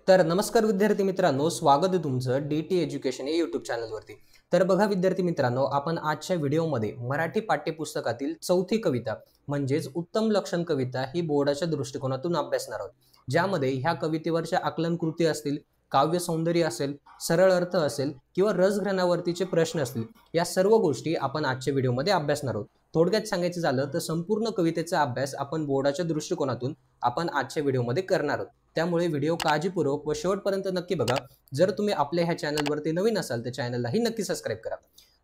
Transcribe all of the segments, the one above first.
तर नमस्कार विद्यार्थी मित्रांनो, स्वागत आहे तुमचं डीटी एज्युकेशन या यूट्यूब चॅनलवरती। तर बघा विद्यार्थी मित्रांनो, आपण आजच्या व्हिडिओमध्ये मराठी पाठ्यपुस्तकातील चौथी कविता म्हणजेच उत्तम लक्षण कविता ही बोर्डाच्या दृष्टिकोनातून अभ्यासणार आहोत। ज्यामध्ये ह्या कवितेवरच्या आकलन कृती असतील, काव्य सौंदर्य असेल, सरळ अर्थ असेल किंवा रसग्रहणावरतीचे प्रश्न असतील, या सर्व गोष्टी आपण आजच्या व्हिडिओमध्ये अभ्यासणार आहोत। थोडक्यात सांगायचं झालं तर संपूर्ण कवितेचा अभ्यास आपण बोर्डाच्या दृष्टिकोनातून आपण आजच्या व्हिडिओमध्ये करणार आहोत। त्यामुळे व्हिडिओ काळजीपूर्वक व शेवटपर्यंत नक्की बघा। जर तुम्ही आपल्या ह्या चॅनलवरती नवीन असाल तर चॅनललाही नक्की सबस्क्राइब करा।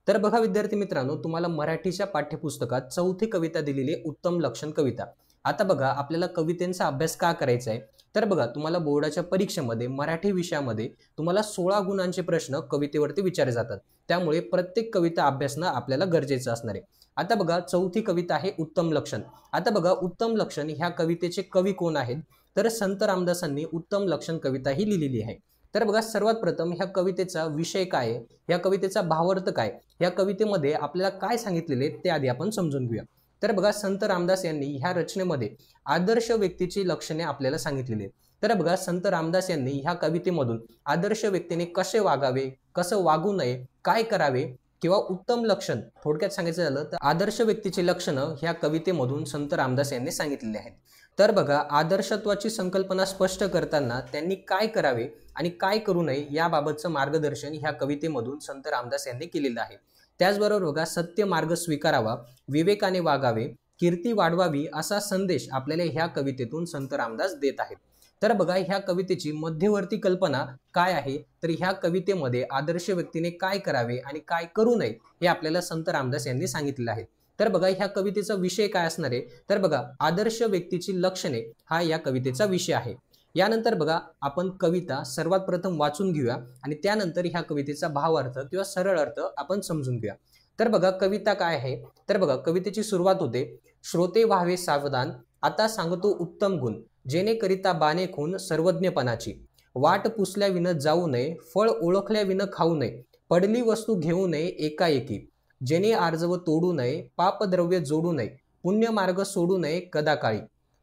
तर बघा विद्यार्थी मित्रांनो, तुम्हाला मराठीच्या पाठ्यपुस्तकात चौथी कविता दिलेली आहे, उत्तम लक्षण कविता। आता बघा आपल्याला कवितेचा अभ्यास का करायचा आहे, तर बघा तुम्हाला बोर्डाच्या परीक्षेमध्ये मराठी विषयामध्ये तुम्हाला 16 गुणांचे प्रश्न कवितेवरती विचारले जातात। त्यामुळे प्रत्येक कविता अभ्यासणं आपल्याला गरजेचं असणार आहे। आता बघा चौथी कविता आहे उत्तम लक्षण। आता बघा उत्तम लक्षण ह्या कवितेचे कवी कोण आहेत, तर संत रामदासांनी उत्तम लक्षण कविता ही लिहिलेली आहे। तर बघा सर्वात प्रथम ह्या कवितेचा विषय काय आहे, ह्या कवितेचा भावार्थ काय, ह्या कवितेमध्ये आपल्याला काय सांगितलेले ते आधी आपण समजून घेऊया। तर बघा संत रामदास यांनी ह्या रचनेमध्ये आदर्श व्यक्तीची लक्षणे आपल्याला सांगितलेली आहेत। तर बघा संत रामदास यांनी ह्या कवितेमधून आदर्श व्यक्तीने कसे वागावे, कसं वागू नये, काय करावे किंवा उत्तम लक्षण, थोडक्यात सांगायचं झालं तर आदर्श व्यक्तीची लक्षणं ह्या कवितेमधून संत रामदास यांनी सांगितलेली आहेत। तर बघा आदर्शत्वाची संकल्पना स्पष्ट करताना त्यांनी काय करावे आणि काय करू नये याबाबतचं मार्गदर्शन ह्या कवितेमधून संत रामदास यांनी केलेलं आहे। त्याचबरोबर बघा सत्य मार्ग स्वीकारावा, विवेकाने वागावे, कीर्ती वाढवावी असा संदेश आपल्याला ह्या कवितेतून संत रामदास देत आहेत। तर बघा ह्या कवितेची मध्यवर्ती कल्पना काय आहे, तर ह्या कवितेमध्ये आदर्श व्यक्तीने काय करावे आणि काय करू नये हे आपल्याला संत रामदास यांनी सांगितलेलं आहे। तर बघा ह्या कवितेचा विषय काय असणार आहे, तर बघा आदर्श व्यक्तीची लक्षणे हा या कवितेचा विषय आहे। यानंतर बघा आपण कविता सर्वात प्रथम वाचून घेऊया आणि त्यानंतर ह्या कवितेचा भावार्थ किंवा सरळ अर्थ आपण समजून घेऊया। तर बघा कविता काय आहे, तर बघा कवितेची सुरुवात होते, श्रोते व्हावे सावधान, आता सांगतो उत्तम गुण, जेणे करिता बाणे खून सर्वज्ञपणाची, वाट पुसल्या विन जाऊ नये, फळ ओळखल्या विन खाऊ नये, पडली वस्तू घेऊ नये एकाएकी, जेणे आर्जव तोडू नये, पापद्रव्य जोडू नये, पुण्य मार्ग सोडू नये कदाकाळी,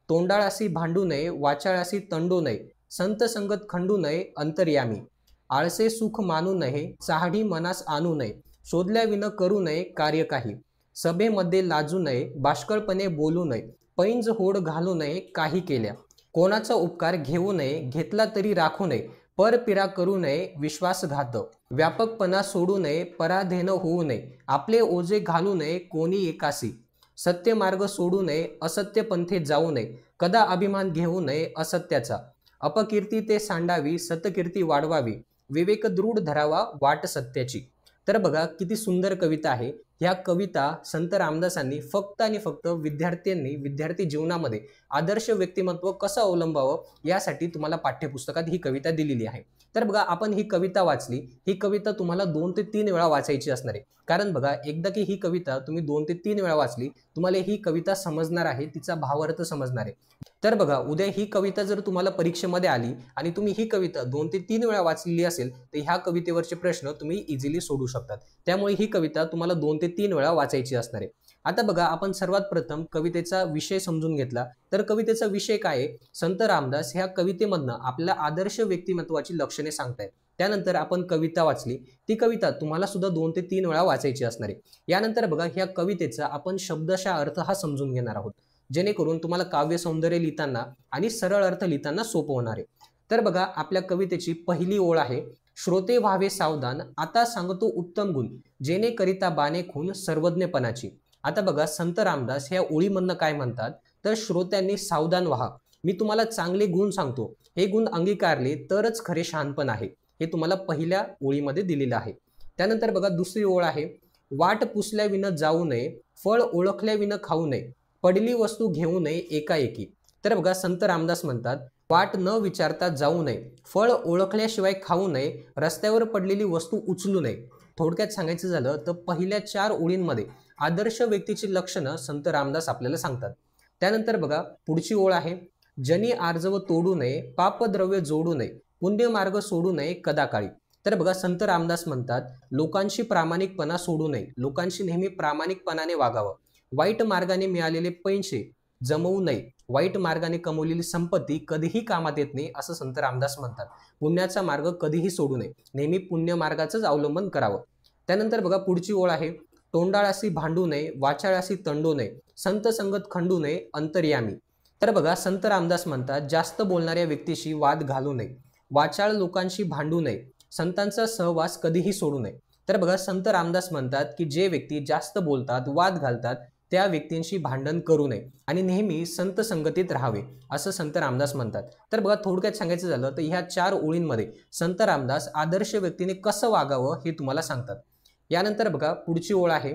तोंडाळासी भांडू नये, वाचाळासी तंडू नये, संत संगत खंडू नये अंतर्यामी, आळसे सुख मानू नये, चाहडी मनास आणू नये, शोधल्या विन करू नये कार्य काही, सभेमध्ये लाजू नये, बाष्कळपणे बोलू नये, पैंज होड घालू नये काही केल्या, कोणाचा उपकार घेऊ नये, घेतला तरी राखू नये, परपिरा करू नये विश्वासघात, व्यापकपणा सोडू नये, पराधीन होऊ नये, आपले ओझे घालू नये कोणी एकासी, सत्य मार्ग सोडू नये, असत्य पंथे जाऊ नये, कदा अभिमान घेऊ नये असत्याचा, अपकीर्ती ते सांडावी, सतकीर्ती वाढवावी, विवेक दृढ धरावा वाट सत्याची। तर बघा किती सुंदर कविता आहे। ह्या कविता संत रामदासांनी फक्त आणि फक्त विद्यार्थी जीवनामध्ये आदर्श व्यक्तिमत्व कसं अवलंबावं यासाठी तुम्हाला पाठ्यपुस्तकात ही कविता दिलेली आहे। तर बघा आपण ही कविता वाचली, ही कविता तुम्हाला 2 ते 3 वेळा वाचायची असणार आहे। कारण बघा एकदा की ही कविता तुम्ही 2 ते 3 वेळा वाचली, तुम्हाला ही कविता समजणार आहे, तिचा भावार्थ समजणार आहे। तर बघा उद्या ही कविता जर तुम्हाला परीक्षेमध्ये आली आणि तुम्ही ही कविता 2 ते 3 वेळा वाचलेली असेल तर ह्या कवितेवरचे प्रश्न तुम्ही इझिली सोडू शकतात। त्यामुळे ही कविता तुम्हाला 2 ते 3 वेळा वाचायची असणार आहे। आता बघा आपण सर्वात प्रथम कवितेचा विषय समजून घेतला, तर कवितेचा विषय काय आहे, संत रामदास ह्या कवितेमधनं आपल्याला आदर्श व्यक्तिमत्वाची लक्षणे सांगतायत। त्यानंतर आपण कविता वाचली, ती कविता तुम्हाला सुद्धा 2 ते 3 वेळा वाचायची असणार आहे। यानंतर बघा ह्या कवितेचा आपण शब्दशः अर्थ हा समजून घेणार आहोत, जेणेकरून तुम्हाला काव्य सौंदर्य लिहिताना आणि सरळ अर्थ लिहिताना सोपं होणार आहे। तर बघा आपल्या कवितेची पहिली ओळ आहे, श्रोते व्हावे सावधान, आता सांगतो उत्तम गुण, जेणे करिता बाणे खून सर्वज्ञपणाची। आता बघा संत रामदास ह्या ओळीमधनं काय म्हणतात, तर श्रोत्यांनी सावधान व्हा, मी तुम्हाला चांगले गुण सांगतो, हे गुण अंगीकारले तरच खरे शहाणपण आहे, हे तुम्हाला पहिल्या ओळीमध्ये दिलेलं आहे। त्यानंतर बघा दुसरी ओळ आहे, वाट पुसल्या विन जाऊ नये, फळ ओळखल्या विन खाऊ नये, पडली वस्तू घेऊ नये एकाएकी। तर बघा संत रामदास म्हणतात, वाट न विचारता जाऊ नये, फळ ओळखल्याशिवाय खाऊ नये, रस्त्यावर पडलेली वस्तू उचलू नये। थोडक्यात सांगायचं झालं तर पहिल्या 4 ओळींमध्ये आदर्श व्यक्तीची लक्षणं संत रामदास आपल्याला सांगतात। त्यानंतर बघा पुढची ओळ आहे, जनी आर्जव तोडू नये, पापद्रव्य जोडू नये, पुण्य मार्ग सोडू नये कदाकाळी। तर बघा संत रामदास म्हणतात, लोकांशी प्रामाणिकपणा सोडू नये, लोकांशी नेहमी प्रामाणिकपणाने वागावं, वाईट मार्गाने मिळालेले पैसे जमवू नये, वाईट मार्गाने कमवलेली संपत्ती कधीही कामात येत नाही असं संत रामदास म्हणतात. पुण्याचा मार्ग कधीही सोडू नये, नेहमी पुण्य मार्गाचंच अवलंबन करावं. त्यानंतर बघा पुढची ओळ आहे, तोंडाळासी भांडू नये, वाचाळासी तंडू नये, संत संगत खंडू नये, अंतर्यामी. तर बघा संत रामदास म्हणतात, जास्त बोलणाऱ्या व्यक्तीशी वाद घालू नये, वाचाळ लोकांशी भांडू नये, संतांचा सहवास कधीही सोडू नये. तर बघा संत रामदास म्हणतात की जे व्यक्ती जास्त बोलतात, वाद घालतात, त्या व्यक्तींशी भांडण करू नये आणि नेहमी संत संगतीत राहावे असं संत रामदास म्हणतात. तर बघा थोडक्यात सांगायचं झालं तर ह्या 4 ओळींमध्ये संत रामदास आदर्श व्यक्तीने कसं वागावं हे तुम्हाला सांगतात. यानंतर बघा पुढची ओळ आहे,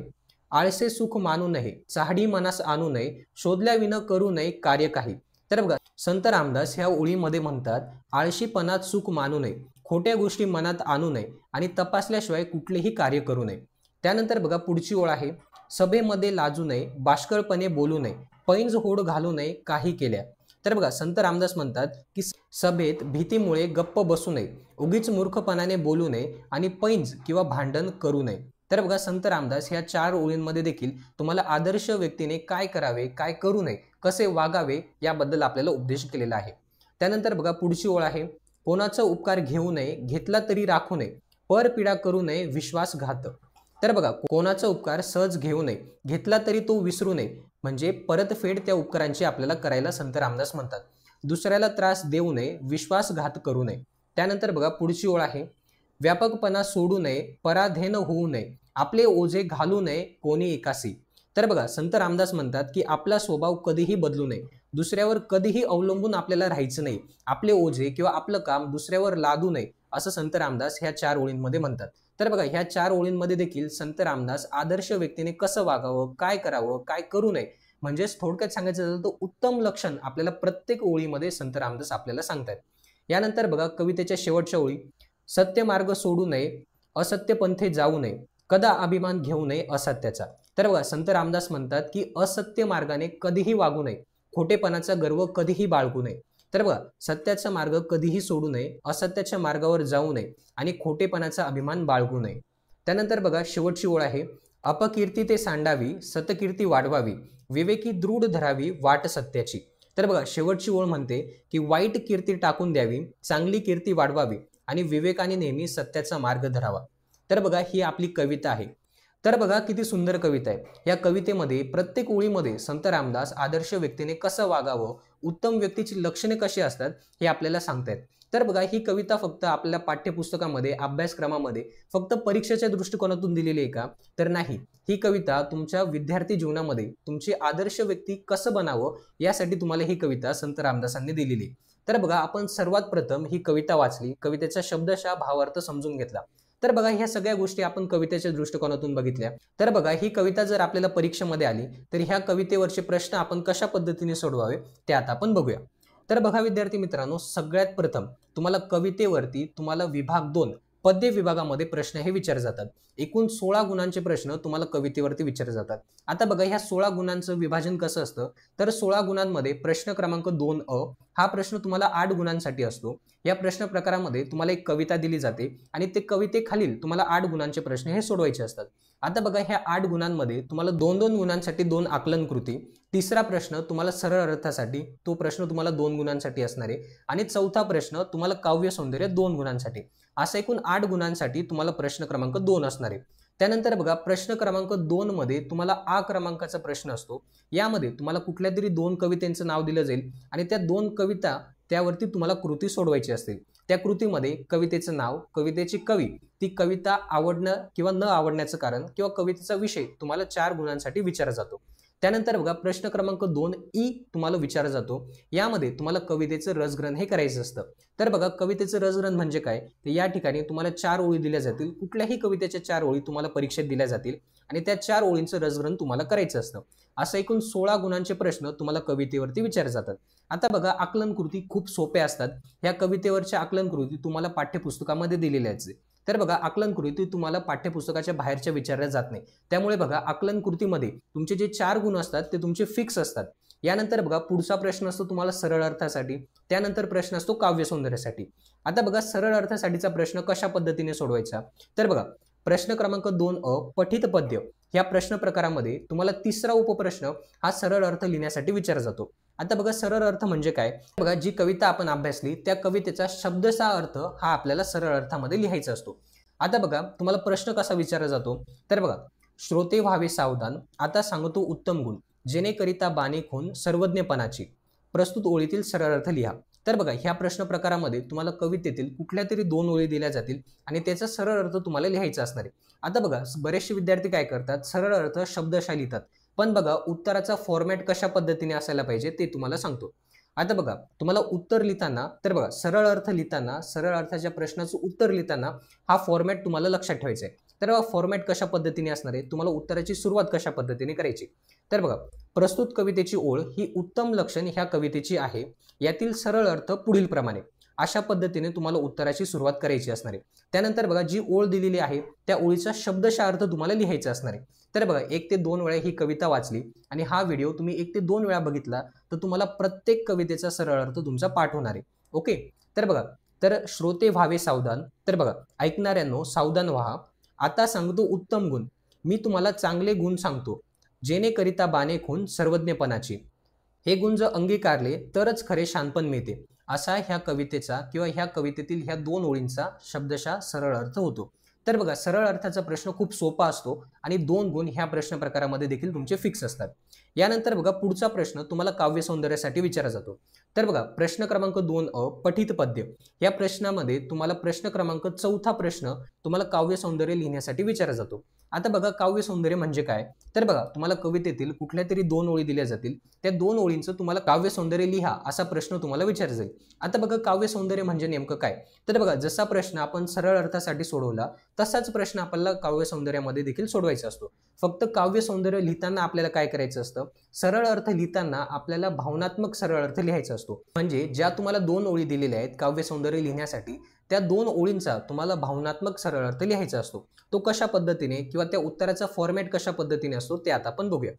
आळसे सुख मानू नये, चाहडी मनास आणू नये, शोधल्याविना करू नये कार्य काही. तर बघा संत रामदास ह्या ओळीमध्ये म्हणतात, आळशीपणात सुख मानू नये, खोट्या गोष्टी मनात आणू नये आणि तपासल्याशिवाय कुठलेही कार्य करू नये. त्यानंतर बघा पुढची ओळ आहे, सभेमध्ये लाजू नये, बाष्कळपणे बोलू नये, पैंज होड घालू नये काही केल्या. तर बघा संत रामदास म्हणतात की सभेत भीतीमुळे गप्प बसू नये, उगीच मूर्खपणाने बोलू नये आणि पैंज किंवा भांडण करू नये. तर बघा संत रामदास ह्या 4 ओळींमध्ये देखील तुम्हाला आदर्श व्यक्तीने काय करावे, काय करू नये, कसे वागावे याबद्दल आपल्याला उपदेश केलेला आहे. त्यानंतर बघा पुढची ओळ आहे, कोणाचा उपकार घेऊ नये, घेतला तरी राखू नये, परपीडा करू नये, विश्वासघात. तर बघा कोणाचा उपकार सहज घेऊ नये, घेतला तरी तो विसरू नये, म्हणजे परतफेड त्या उपकारांची आपल्याला करायला संत रामदास म्हणतात. दुसऱ्याला त्रास देऊ नये, विश्वासघात करू नये. त्यानंतर बघा पुढची ओळ आहे, व्यापकपणा सोडू नये, पराधीन होऊ नये, आपले ओझे घालू नये कोणी एकासी. तर बघा संत रामदास म्हणतात की आपला स्वभाव कधीही बदलू नये, दुसऱ्यावर कधीही अवलंबून आपल्याला राहायचं नाही, आपले ओझे किंवा आपलं काम दुसऱ्यावर लादू नये असं संत रामदास ह्या 4 ओळींमध्ये म्हणतात. तर बघा ह्या 4 ओळींमध्ये देखील संत रामदास आदर्श व्यक्तीने कसं वागावं, काय करावं, काय करू नये, म्हणजेच थोडक्यात सांगायचं झालं तर उत्तम लक्षण आपल्याला प्रत्येक ओळीमध्ये संत रामदास आपल्याला सांगतात. यानंतर बघा कवितेच्या शेवटच्या ओळी, सत्य मार्ग सोडू नये, असत्य पंथे जाऊ नये, कदा अभिमान घेऊ नये असत्याचा. तर बघा संत रामदास म्हणतात की असत्य मार्गाने कधीही वागू नये, खोटेपणाचा गर्व कधीही बाळगू नये. तर बघा सत्याचा मार्ग कधीही सोडू नये, असत्याच्या मार्गावर जाऊ नये आणि खोटेपणाचा अभिमान बाळगू नये. त्यानंतर बघा शेवटची ओळ आहे, अपकीर्ती ते सांडावी, सतकीर्ती वाढवावी, विवेकी दृढ धरावी वाट सत्याची. तर बघा शेवटची ओळ म्हणते की वाईट कीर्ती टाकून द्यावी, चांगली कीर्ती वाढवावी आणि विवेकाने नेहमी सत्याचा मार्ग धरावा. तर बघा ही आपली कविता आहे. तर बघा किती सुंदर कविता आहे. या कवितेमध्ये प्रत्येक ओळीमध्ये संत रामदास आदर्श व्यक्तीने कसं वागावं, उत्तम व्यक्तीची लक्षणे कशी असतात हे आपल्याला सांगतायत. तर बघा ही कविता फक्त आपल्या पाठ्यपुस्तकामध्ये, अभ्यासक्रमामध्ये फक्त परीक्षेच्या दृष्टिकोनातून दिलेली आहे का? तर नाही. ही कविता तुमच्या विद्यार्थी जीवनामध्ये तुमची आदर्श व्यक्ती कसं बनावं यासाठी तुम्हाला ही कविता संत रामदासांनी दिलेली. तर बघा आपण सर्वात प्रथम ही कविता वाचली, कवितेचा शब्दशः भावार्थ समजून घेतला. तर बघा ह्या सगळ्या गोष्टी आपण कवितेच्या दृष्टिकोनातून बघितल्या. तर बघा ही कविता जर आपल्याला परीक्षेमध्ये आली तर ह्या कवितेवरचे प्रश्न आपण कशा पद्धतीने सोडवावे ते आता आपण बघूया. तर बघा विद्यार्थी मित्रांनो, सगळ्यात प्रथम तुम्हाला कवितेवरती तुम्हाला विभाग 2 पद्य विभागामध्ये प्रश्न हे विचारले जातात. एकूण 16 गुणांचे प्रश्न तुम्हाला कवितेवरती विचारले जातात. आता बघा ह्या 16 गुणांचं विभाजन कसं असतं, तर 16 गुणांमध्ये प्रश्न क्रमांक 2 हा प्रश्न तुम्हाला 8 गुणांसाठी असतो. या प्रश्न प्रकारामध्ये तुम्हाला एक कविता दिली जाते आणि ते कवितेखालील तुम्हाला 8 गुणांचे प्रश्न हे सोडवायचे असतात. आता बघा ह्या 8 गुणांमध्ये तुम्हाला 2-2 गुणांसाठी 2 आकलन कृती, तिसरा प्रश्न तुम्हाला सरळ अर्थासाठी, तो प्रश्न तुम्हाला 2 गुणांसाठी असणार आहे आणि चौथा प्रश्न तुम्हाला काव्य सौंदर्य 2 गुणांसाठी. असा एकूण 8 गुणांसाठी तुम्हाला प्रश्न क्रमांक 2 असणार आहे. त्यानंतर बघा प्रश्न क्रमांक 2 मध्ये तुम्हाला आ क्रमांकाचा प्रश्न असतो. यामध्ये तुम्हाला कुठल्या तरी 2 कवितेचं नाव दिलं जाईल आणि त्या 2 कविता त्यावरती तुम्हाला कृती सोडवायची असते. त्या कृतीमध्ये कवितेचं नाव, कवितेची कवी, ती कविता आवडणं किंवा न आवडण्याचं कारण किंवा कवितेचा विषय तुम्हाला 4 गुणांसाठी विचारला जातो. त्यानंतर बघा प्रश्न क्रमांक 2 ई तुम्हाला विचारला जातो. यामध्ये तुम्हाला कवितेचं रसग्रहण हे करायचं असतं. तर बघा कवितेचं रसग्रहण म्हणजे काय, तर या ठिकाणी तुम्हाला 4 ओळी दिल्या जातील. कुठल्याही कवितेच्या 4 ओळी तुम्हाला परीक्षेत दिल्या जातील आणि त्या 4 ओळींचं रसग्रहण तुम्हाला करायचं असतं. असं एकूण 16 गुणांचे प्रश्न तुम्हाला कवितेवरती विचारले जातात. आता बघा आकलन कृती खूप सोप्या असतात. ह्या कवितेवरच्या आकलन कृती तुम्हाला पाठ्यपुस्तकामध्ये दिलेल्या आहेत. तर बघा आकलन कृती तुम्हाला पाठ्यपुस्तकाच्या बाहेरच्या विचारल्या जात नाही. त्यामुळे बघा आकलन कृतीमध्ये तुमचे जे 4 गुण असतात ते तुमचे फिक्स असतात. यानंतर बघा पुढचा प्रश्न असतो तुम्हाला सरळ अर्थासाठी, त्यानंतर प्रश्न असतो काव्य सौंदर्यासाठी. आता बघा सरळ अर्थासाठीचा प्रश्न कशा पद्धतीने सोडवायचा, तर बघा प्रश्न क्रमांक 2 पठित पद्य या प्रश्न प्रकारामध्ये तुम्हाला तिसरा उपप्रश्न हा सरळ अर्थ लिहिण्यासाठी विचारला जातो। आता बघा सरळ अर्थ म्हणजे काय, बघा जी कविता आपण अभ्यासली त्या कवितेचा शब्दशः अर्थ हा आपल्याला सरळ अर्थामध्ये लिहायचा असतो। आता बघा तुम्हाला प्रश्न कसा विचारला जातो, तर बघा श्रोते व्हावे सावधान, आता सांगतो उत्तम गुण, जेणेकरिता बाणे खून सर्वज्ञपणाची, प्रस्तुत ओळीतील सरळ अर्थ लिहा। तर बघा ह्या प्रश्न प्रकारामध्ये तुम्हाला कवितेतील कुठल्या तरी 2 ओळी दिल्या जातील आणि त्याचा सरळ अर्थ तुम्हाला लिहायचा असणार आहे। आता बघा बरेचसे विद्यार्थी काय करतात, सरळ अर्थ शब्दशः लिहितात, पण बघा उत्तराचा फॉर्मॅट कशा पद्धतीने असायला पाहिजे ते तुम्हाला सांगतो। आता बघा तुम्हाला उत्तर लिहिताना, तर बघा सरळ अर्थ लिहिताना, सरळ अर्थाच्या प्रश्नाचं उत्तर लिहिताना हा फॉर्मॅट तुम्हाला लक्षात ठेवायचा आहे। तर फॉर्मॅट कशा पद्धतीने असणार आहे, तुम्हाला उत्तराची सुरुवात कशा पद्धतीने करायची, तर बघा प्रस्तुत कवितेची ओळ ही उत्तम लक्षण ह्या कवितेची आहे, यातील सरळ अर्थ पुढील प्रमाणे, अशा पद्धतीने तुम्हाला उत्तराची सुरुवात करायची असणार आहे। त्यानंतर बघा जी ओळ दिलेली आहे त्या ओळीचा शब्दशः अर्थ तुम्हाला लिहायचा असणार आहे। तर बघा 1 ते 2 वेळा ही कविता वाचली आणि हा व्हिडिओ तुम्ही 1 ते 2 वेळा बघितला तर तुम्हाला प्रत्येक कवितेचा सरळ अर्थ तुमचा पाठ होणार आहे। ओके, तर बघा तर श्रोते व्हावे सावधान, तर बघा ऐकणाऱ्यांनो सावधान व्हा, आता सांगतो उत्तम गुण, मी तुम्हाला चांगले गुण सांगतो, जेणेकरिता बाणे खून सर्वज्ञपणाची, हे गुण जर अंगीकारले तरच खरे शानपण मिळते, असा ह्या कवितेचा किंवा ह्या कवितेतील ह्या 2 ओळींचा शब्दशः सरळ अर्थ होतो। तर बघा सरळ अर्थाचा प्रश्न खूप सोपा असतो आणि 2 गुण ह्या प्रश्न प्रकारामध्ये देखील तुमचे फिक्स असतात। यानंतर बघा पुढचा प्रश्न तुम्हाला काव्य सौंदर्यासाठी विचारला जातो। तर बघा प्रश्न क्रमांक 2 पठित पद्य, या प्रश्नामध्ये तुम्हाला प्रश्न क्रमांक 4 प्रश्न तुम्हाला काव्य सौंदर्य लिहिण्यासाठी विचारला जातो। आता बघा काव्य सौंदर्य म्हणजे काय, तर बघा तुम्हाला कवितेतील कुठल्या तरी 2 ओळी दिल्या जातील, त्या 2 ओळींचं तुम्हाला काव्य सौंदर्य लिहा असा प्रश्न तुम्हाला विचारला जाईल। आता बघा काव्य सौंदर्य म्हणजे नेमकं काय, तर बघा जसा प्रश्न आपण सरळ अर्थासाठी सोडवला तसाच प्रश्न आपल्याला काव्य सौंदर्यामध्ये देखील सोडवायचा असतो। फक्त काव्य सौंदर्य लिहिताना आपल्याला काय करायचं असतं, सरळ अर्थ लिहिताना आपल्याला भावनात्मक सरळ अर्थ लिहायचा असतो। म्हणजे ज्या तुम्हाला 2 ओळी दिलेल्या आहेत काव्य सौंदर्य लिहिण्यासाठी, त्या 2 ओळींचा तुम्हाला भावनात्मक सरळ अर्थ लिहायचा असतो। तो कशा पद्धतीने किंवा त्या उत्तराचा फॉर्मॅट कशा पद्धतीने असतो ते आता आपण बघूया।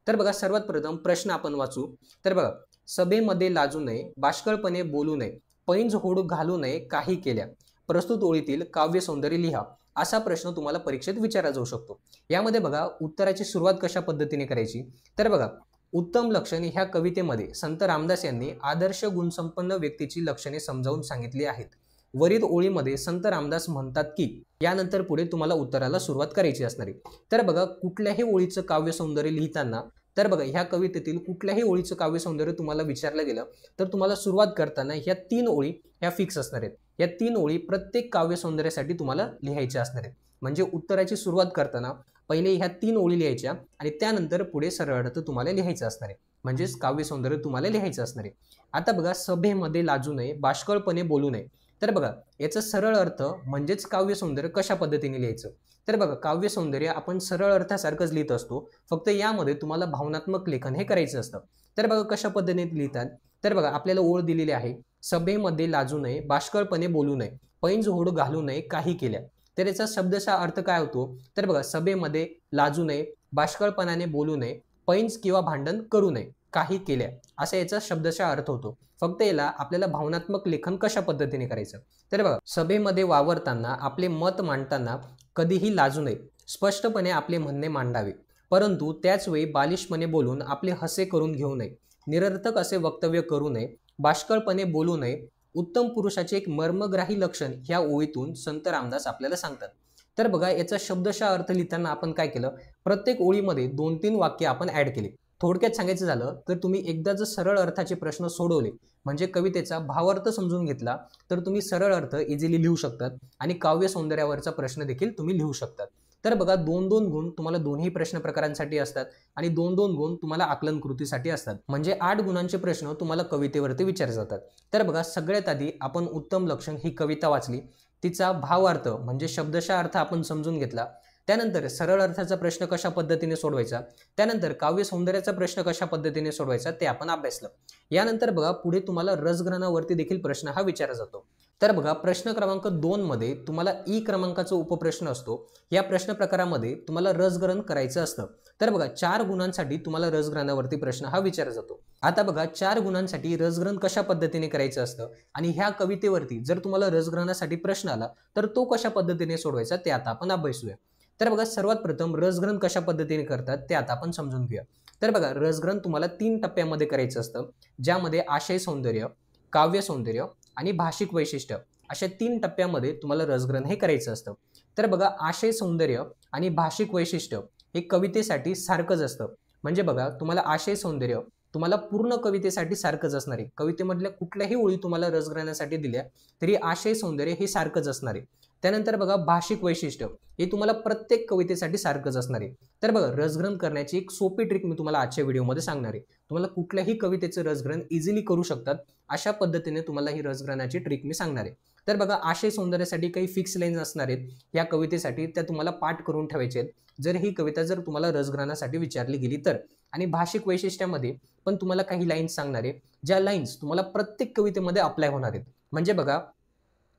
तर बघा सर्वात प्रथम प्रश्न आपण वाचू। तर बघा सभेमध्ये लाजू नये, बाष्कळपणे बोलू नये, पैंज होड घालू नये, काही केल्या, प्रस्तुत ओळीतील काव्य सौंदर्य लिहा, असा प्रश्न तुम्हाला परीक्षेत विचारला जाऊ शकतो। यामध्ये बघा उत्तराची सुरुवात कशा पद्धतीने करायची, तर बघा उत्तम लक्षणे ह्या कवितेमध्ये संत रामदास यांनी आदर्श गुणसंपन्न व्यक्तीची लक्षणे समजावून सांगितली आहेत। वरील ओळीमध्ये संत रामदास म्हणतात की, यानंतर पुढे तुम्हाला उत्तराला सुरुवात करायची असणार आहे। तर बघा कुठल्याही ओळीचं काव्य सौंदर्य लिहिताना, तर बघा ह्या कवितेतील कुठल्याही ओळीचं काव्य सौंदर्य तुम्हाला विचारलं गेलं तर तुम्हाला सुरुवात करताना ह्या 3 ओळी ह्या फिक्स असणार आहेत। या 3 ओळी प्रत्येक काव्य सौंदर्यासाठी तुम्हाला लिहायच्या असणार आहेत। म्हणजे उत्तराची सुरुवात करताना पहिले ह्या 3 ओळी लिहायच्या आणि त्यानंतर पुढे सरळ अर्थ तुम्हाला लिहायचा असणार आहे, म्हणजेच काव्य सौंदर्य तुम्हाला लिहायचं असणार आहे। आता बघा सभेमध्ये लाजू नये, बाष्कळपणे बोलू नये, तर बघा याचा सरळ अर्थ म्हणजेच काव्य सौंदर्य कशा पद्धतीने लिहायचं, तर बघा काव्य सौंदर्य आपण सरळ अर्थासारखंच लिहित असतो, फक्त यामध्ये तुम्हाला भावनात्मक लेखन हे करायचं असतं। तर बघा कशा पद्धतीने लिहितात, तर बघा आपल्याला ओळ दिलेली आहे, सभेमध्ये लाजू नये, बाष्कळपणे बोलू नये, पैंज होड घालू नये, काही केल्या, तर याचा शब्दशः अर्थ काय होतो, तर बघा सभेमध्ये लाजू नये, बाष्कळपणाने बोलू नये, पैंज किंवा भांडण करू नये, काही केल्या, असा याचा शब्दशः अर्थ होतो। फक्त याला आपल्याला भावनात्मक लेखन कशा पद्धतीने करायचं, तर बघा सभेमध्ये वावरताना आपले मत मांडताना कधीही लाजू नये, स्पष्टपणे आपले म्हणणे मांडावे, परंतु त्याच वेळी बालिशपणे बोलून आपले हसे करून घेऊ नये, निरर्थक असे वक्तव्य करू नये, बाष्कळपणे बोलू नये, उत्तम पुरुषाचे एक मर्मग्राही लक्षण ह्या ओळीतून संत रामदास आपल्याला सांगतात। तर बघा याचा शब्दशः अर्थ लिहिताना आपण काय केलं, प्रत्येक ओळीमध्ये 2-3 वाक्य आपण ऍड केली। थोडक्यात सांगायचं झालं तर तुम्ही एकदा जर सरळ अर्थाचे प्रश्न सोडवले, म्हणजे कवितेचा भावार्थ समजून घेतला, तर तुम्ही सरळ अर्थ इझिली लिहू शकतात आणि काव्य सौंदर्यावरचा प्रश्न देखील तुम्ही लिहू शकतात। तर बघा 2-2 गुण तुम्हाला दोन्ही प्रश्न प्रकारांसाठी असतात आणि 2-2 गुण तुम्हाला आकलन कृतीसाठी असतात, म्हणजे 8 गुणांचे प्रश्न तुम्हाला कवितेवरती विचारले जातात। तर बघा सगळ्यात आधी आपण उत्तम लक्षण ही कविता वाचली, तिचा भावार्थ म्हणजे शब्दशः अर्थ आपण समजून घेतला, त्यानंतर सरळ अर्थाचा प्रश्न कशा पद्धतीने सोडवायचा, त्यानंतर काव्य सौंदर्याचा प्रश्न कशा पद्धतीने सोडवायचा ते आपण अभ्यासलं। यानंतर बघा पुढे तुम्हाला रसग्रहणावरती देखील प्रश्न हा विचारला जातो। तर बघा प्रश्न क्रमांक 2 मध्ये तुम्हाला ई क्रमांकाचा उपप्रश्न असतो। या प्रश्न प्रकारामध्ये तुम्हाला रसग्रहण करायचं असतं। तर बघा 4 गुणांसाठी तुम्हाला रसग्रहणावरती प्रश्न हा विचारला जातो। आता बघा 4 गुणांसाठी रसग्रहण कशा पद्धतीने करायचं असतं आणि ह्या कवितेवरती जर तुम्हाला रसग्रहणासाठी प्रश्न आला तर तो कशा पद्धतीने सोडवायचा ते आता आपण अभ्यासूया। तर बघा सर्वात प्रथम रसग्रहण कशा पद्धतीने करतात ते आता आपण समजून घेऊया. तर बघा रसग्रहण तुम्हाला 3 टप्प्यामध्ये करायचं असतं, ज्यामध्ये आशय सौंदर्य, काव्य सौंदर्य आणि भाषिक वैशिष्ट्य अशा 3 टप्प्यामध्ये तुम्हाला रसग्रहण हे करायचं असतं. तर बघा आशय सौंदर्य आणि भाषिक वैशिष्ट्य हे कवितेसाठी सारखंच असतं. म्हणजे बघा तुम्हाला आशय सौंदर्य तुम्हाला पूर्ण कवितेसाठी सारखंच असणार आहे. कवितेमधल्या कुठल्याही ओळी तुम्हाला रसग्रहणासाठी दिल्या तरी आशय सौंदर्य हे सारखंच असणार आहे. त्यानंतर बघा भाषिक वैशिष्ट्य हे तुम्हाला प्रत्येक कवितेसाठी सारखंच असणार आहे. तर बघा रसग्रहण करण्याची एक सोपी ट्रिक मी तुम्हाला आजच्या व्हिडिओमध्ये सांगणार आहे. तुम्हाला कुठल्याही कवितेचं रसग्रहण इझिली करू शकतात अशा पद्धतीने तुम्हाला ही रसग्रहणाची ट्रिक मी सांगणार आहे. तर बघा आशय सौंदर्यासाठी काही फिक्स लाईन्स असणार आहेत या कवितेसाठी, त्या तुम्हाला पाठ करून ठेवायचे आहेत जर ही कविता जर तुम्हाला रसग्रहणासाठी विचारली गेली तर. आणि भाषिक वैशिष्ट्यामध्ये पण तुम्हाला काही लाईन्स सांगणार आहे, ज्या लाईन्स तुम्हाला प्रत्येक कवितेमध्ये अप्लाय होणार आहेत. म्हणजे बघा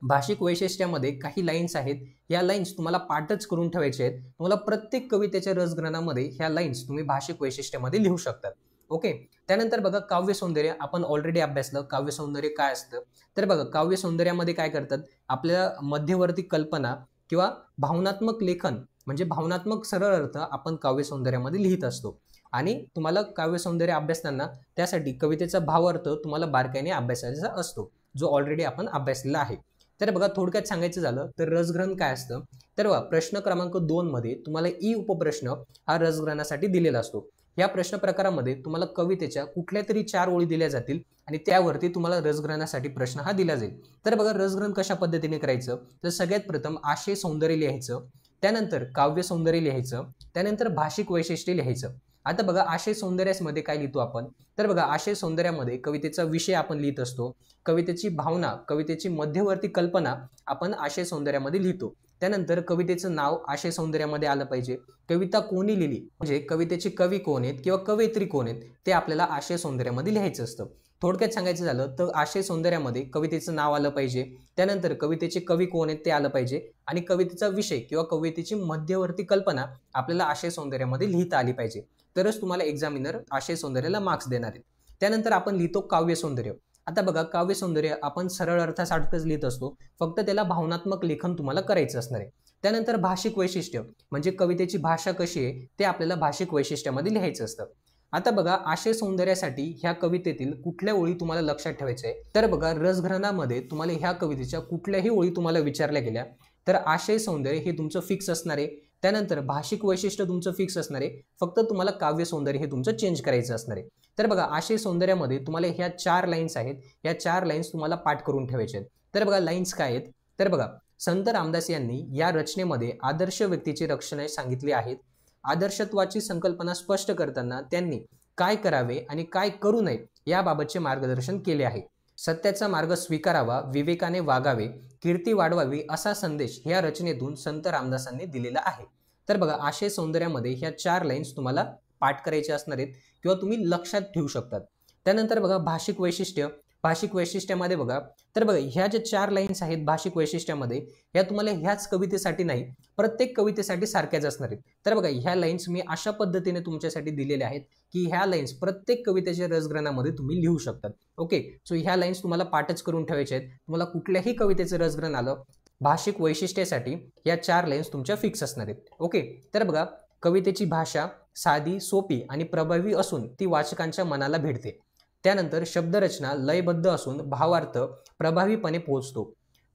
भाषिक वैशिष्ट्यामध्ये काही लाईन्स आहेत, या लाईन्स तुम्हाला पाठच करून ठेवायचे आहेत. तुम्हाला प्रत्येक कवितेच्या रसग्रहणामध्ये ह्या लाईन्स तुम्ही भाषिक वैशिष्ट्यामध्ये लिहू शकतात. ओके. त्यानंतर बघा काव्य सौंदर्य आपण ऑलरेडी अभ्यासलं. काव्य सौंदर्य काय असतं? तर बघा काव्य सौंदर्यामध्ये काय करतात, आपल्या मध्यवर्ती कल्पना किंवा भावनात्मक लेखन म्हणजे भावनात्मक सरळ अर्थ आपण काव्य सौंदर्यामध्ये लिहित असतो. आणि तुम्हाला काव्य सौंदर्य अभ्यासताना त्यासाठी कवितेचा भावार्थ तुम्हाला बारकाईने अभ्यासायचा असतो, जो ऑलरेडी आपण अभ्यासलेला आहे. तर बघा थोडक्यात सांगायचं झालं तर रसग्रहण काय असतं, तर बघा प्रश्न क्रमांक 2 मध्ये तुम्हाला ई उपप्रश्न हा रसग्रहणासाठी दिलेला असतो. या प्रश्न प्रकारामध्ये तुम्हाला कवितेच्या कुठल्या तरी 4 ओळी दिल्या जातील आणि त्यावरती तुम्हाला रसग्रहणासाठी प्रश्न हा दिला जाईल. तर बघा रसग्रहण कशा पद्धतीने करायचं, तर सगळ्यात प्रथम आशय सौंदर्य लिहायचं, त्यानंतर काव्य सौंदर्य लिहायचं, त्यानंतर भाषिक वैशिष्ट्य लिहायचं. आता बघा आशय सौंदर्यामध्ये काय लिहितो आपण, तर बघा आशय सौंदर्यामध्ये कवितेचा विषय आपण लिहित असतो, कवितेची भावना, कवितेची मध्यवर्ती कल्पना आपण आशय सौंदर्यामध्ये लिहितो. त्यानंतर कवितेचं नाव आशय सौंदर्यामध्ये आलं पाहिजे, कविता कोणी लिहिली म्हणजे कवितेचे कवी कोण आहेत किंवा कवयित्री कोण आहेत ते आपल्याला आशय सौंदर्यामध्ये लिहायचं असतं. थोडक्यात सांगायचं झालं तर आशय सौंदर्यामध्ये कवितेचं नाव आलं पाहिजे, त्यानंतर कवितेचे कवी कोण आहेत ते आलं पाहिजे आणि कवितेचा विषय किंवा कवितेची मध्यवर्ती कल्पना आपल्याला आशय सौंदर्यामध्ये लिहिता आली पाहिजे. तरच तुम्हाला एक्झामिनर आशय सौंदर्याला मार्क्स देणार आहेत. त्यानंतर आपण लिहितो काव्य सौंदर्य. आता बघा काव्य सौंदर्य आपण सरळ अर्थासारखंच लिहित असतो, फक्त त्याला भावनात्मक लेखन तुम्हाला करायचं असणार आहे. त्यानंतर भाषिक वैशिष्ट्य म्हणजे कवितेची भाषा कशी आहे ते आपल्याला भाषिक वैशिष्ट्यामध्ये लिहायचं असतं. आता बघा आशय सौंदर्यासाठी ह्या कवितेतील कुठल्या ओळी तुम्हाला लक्षात ठेवायच्या आहे, तर बघा रसग्रहणामध्ये तुम्हाला ह्या कवितेच्या कुठल्याही ओळी तुम्हाला विचारल्या गेल्या तर आशय सौंदर्य हे तुमचं फिक्स असणार आहे. त्यानंतर भाषिक वैशिष्ट्य तुमचं फिक्स असणार आहे, फक्त तुम्हाला काव्य सौंदर्य हे तुमचं चेंज करायचं असणार आहे. तर बघा आशय सौंदर्यामध्ये तुम्हाला ह्या 4 लाईन्स आहेत, या 4 लाईन्स तुम्हाला पाठ करून ठेवायच्या आहेत. तर बघा लाईन्स काय आहेत, तर बघा संत रामदास यांनी या रचनेमध्ये आदर्श व्यक्तीची रक्षणे सांगितली आहेत. आदर्शत्वाची संकल्पना स्पष्ट करताना त्यांनी काय करावे आणि काय करू नये याबाबतचे मार्गदर्शन केले आहे. सत्याचा मार्ग स्वीकारावा, विवेकाने वागावे, कीर्ती वाढवावी असा संदेश ह्या रचनेतून संत रामदासांनी दिलेला आहे. तर बघा आशय सौंदर्यामध्ये ह्या 4 लाईन्स तुम्हाला पाठ करायचे असणार आहेत किंवा तुम्ही लक्षात ठेवू शकतात. त्यानंतर बघा भाषिक वैशिष्ट्य. भाषिक वैशिष्ट्यामध्ये बघा तर बघा ह्या ज्या 4 लाईन्स आहेत भाषिक वैशिष्ट्यामध्ये ह्या तुम्हाला ह्याच कवितेसाठी नाही प्रत्येक कवितेसाठी सारख्याच असणार आहेत. तर बघा ह्या लाईन्स मी अशा पद्धतीने तुमच्यासाठी दिलेल्या आहेत की ह्या लाईन्स प्रत्येक कवितेच्या रसग्रहणामध्ये तुम्ही लिहू शकतात. ओके. सो ह्या लाईन्स तुम्हाला पाठच करून ठेवायच्या आहेत. तुम्हाला कुठल्याही कवितेचं रसग्रहण आलं भाषिक वैशिष्ट्यासाठी या 4 लाईन्स तुमच्या फिक्स असणार आहेत. ओके. तर बघा कवितेची भाषा साधी, सोपी आणि प्रभावी असून ती वाचकांच्या मनाला भिडते. त्यानंतर शब्दरचना लयबद्ध असून भावार्थ प्रभावीपणे पोहोचतो.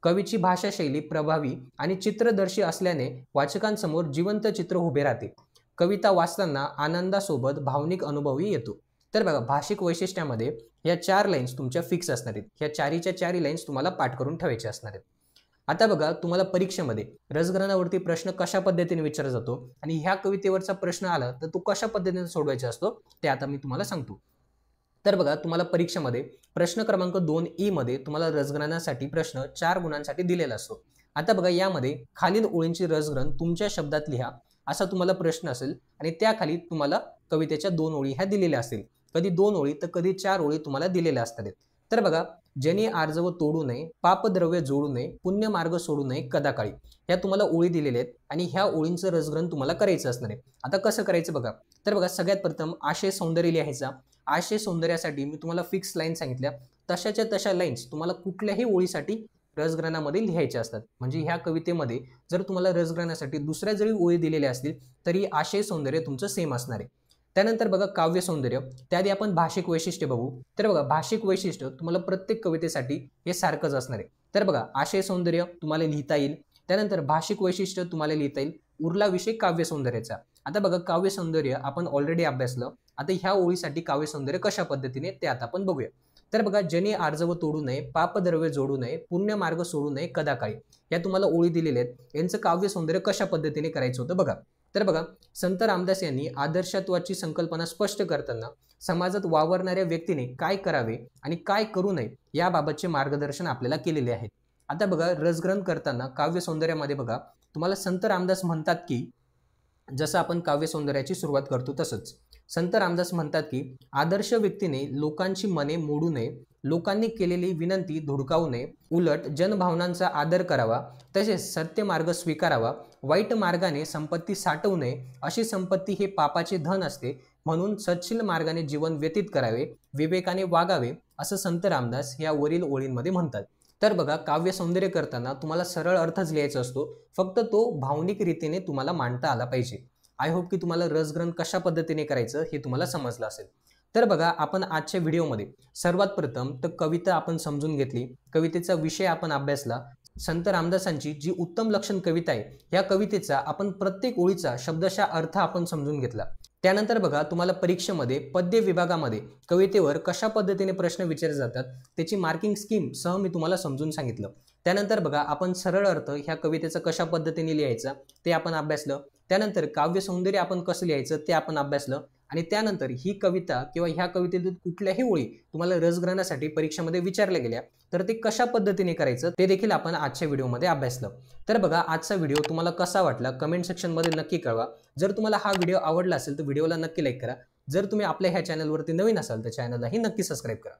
कवीची भाषाशैली प्रभावी आणि चित्रदर्शी असल्याने वाचकांसमोर जिवंत चित्र उभे राहते. कविता वाचताना आनंदासोबत भावनिक अनुभवही येतो. तर बघा भाषिक वैशिष्ट्यामध्ये या 4 लाईन्स तुमच्या फिक्स असणार आहेत. ह्या 4च्या लाईन्स तुम्हाला पाठ करून ठेवायचे असणार आहेत. आता बघा तुम्हाला परीक्षेमध्ये रसग्रहणावरती प्रश्न कशा पद्धतीने विचारला जातो आणि ह्या कवितेवरचा प्रश्न आला तर तो कशा पद्धतीने सोडवायचा असतो ते आता मी तुम्हाला सांगतो. तर बघा तुम्हाला परीक्षेमध्ये प्रश्न क्रमांक 2E मध्ये तुम्हाला रसग्रहणासाठी प्रश्न 4 गुणांसाठी दिलेला असतो. आता बघा यामध्ये खालील ओळींची रसग्रहण तुमच्या शब्दात लिहा असा तुम्हाला प्रश्न असेल आणि त्याखाली तुम्हाला कवितेच्या 2 ओळी ह्या दिलेल्या असतील. कधी 2 ओळी तर कधी 4 ओळी तुम्हाला दिलेल्या असतात. तर बघा ज्यांनी आर्जव तोडू नये, पापद्रव्य जोडू नये, पुण्य मार्ग सोडू नये कदाकाळी ह्या तुम्हाला ओळी दिलेल्या आहेत आणि ह्या ओळींचं रसग्रहण तुम्हाला करायचं असणार आहे. आता कसं करायचं बघा, तर बघा सगळ्यात प्रथम आशय सौंदर्य लिहायचा. आशय सौंदर्यासाठी मी तुम्हाला फिक्स लाईन सांगितल्या, तशाच्या तशा लाईन्स तुम्हाला कुठल्याही ओळीसाठी रसग्रहणामध्ये लिहायचे असतात. म्हणजे ह्या कवितेमध्ये जर तुम्हाला रसग्रहणासाठी दुसऱ्या जरी ओळी दिलेल्या असतील तरी आशय सौंदर्य तुमचं सेम असणार आहे. त्यानंतर बघा काव्य सौंदर्य, त्याआधी आपण भाषिक वैशिष्ट्य बघू. तर बघा भाषिक वैशिष्ट्य तुम्हाला प्रत्येक कवितेसाठी हे सारखंच असणार आहे. तर बघा आशय सौंदर्य तुम्हाला लिहिता येईल, त्यानंतर भाषिक वैशिष्ट्य तुम्हाला लिहिता येईल, उरला विषय काव्य सौंदर्याचा. आता बघा काव्य सौंदर्य आपण ऑलरेडी अभ्यासलं. आता ह्या ओळीसाठी काव्य सौंदर्य कशा पद्धतीने ते आता आपण बघूया. तर बघा जने आर्जव तोडू नये, पापद्रव्य जोडू नये, पुण्य मार्ग सोडू नये कदाकाळी, या तुम्हाला ओळी दिलेल्या आहेत. यांचं काव्य सौंदर्य कशा पद्धतीने करायचं होतं बघा. तर बघा संत रामदास यांनी आदर्शत्वाची संकल्पना स्पष्ट करताना समाजात वावरणाऱ्या व्यक्तीने काय करावे आणि काय करू नये याबाबतचे मार्गदर्शन आपल्याला केलेले आहे. आता बघा रसग्रहण करताना काव्य सौंदर्यामध्ये बघा तुम्हाला संत रामदास म्हणतात की, जसं आपण काव्य सौंदर्याची सुरुवात करतो तसंच संत रामदास म्हणतात की आदर्श व्यक्तीने लोकांची मने मोडू नये, लोकांनी केलेली विनंती धुडकावू नये, उलट जनभावनांचा आदर करावा, तसेच सत्य मार्ग स्वीकारावा, वाईट मार्गाने संपत्ती साठवू नये, अशी संपत्ती हे पापाचे धन असते, म्हणून सच्छील मार्गाने जीवन व्यतीत करावे, विवेकाने वागावे, असं संत रामदास या वरील ओळींमध्ये म्हणतात. तर बघा काव्य सौंदर्य करताना तुम्हाला सरळ अर्थच लिहायचा असतो, फक्त तो भावनिक रीतीने तुम्हाला मांडता आला पाहिजे. आय होप की तुम्हाला रसग्रहण कशा पद्धतीने करायचं हे तुम्हाला समजलं असेल. तर बघा आपण आजच्या व्हिडिओमध्ये सर्वात प्रथम तर कविता आपण समजून घेतली, कवितेचा विषय आपण अभ्यासला, संत रामदासांची जी उत्तम लक्षण कविता आहे ह्या कवितेचा आपण प्रत्येक ओळीचा शब्दशः अर्थ आपण समजून घेतला. त्यानंतर बघा तुम्हाला परीक्षेमध्ये पद्य विभागामध्ये कवितेवर कशा पद्धतीने प्रश्न विचारले जातात त्याची मार्किंग स्कीम सह मी तुम्हाला समजून सांगितलं. त्यानंतर बघा आपण सरळ अर्थ ह्या कवितेचा कशा पद्धतीने लिहायचा ते आपण अभ्यासलं. त्यानंतर काव्य सौंदर्य आपण कसं लिहायचं ते आपण अभ्यासलं. आणि त्यानंतर ही कविता किंवा ह्या कवितेतून कुठल्याही ओळी तुम्हाला रसग्रहणासाठी परीक्षेमध्ये विचारल्या गेल्या तर ते कशा पद्धतीने करायचं ते देखील आपण आजच्या व्हिडिओमध्ये अभ्यासलं. तर बघा आजचा व्हिडिओ तुम्हाला कसा वाटला कमेंट सेक्शनमध्ये नक्की कळवा. जर तुम्हाला हा व्हिडिओ आवडला असेल तर व्हिडिओला नक्की लाईक करा. जर तुम्ही आपल्या ह्या चॅनलवरती नवीन असाल तर चॅनललाही नक्की सबस्क्राईब करा.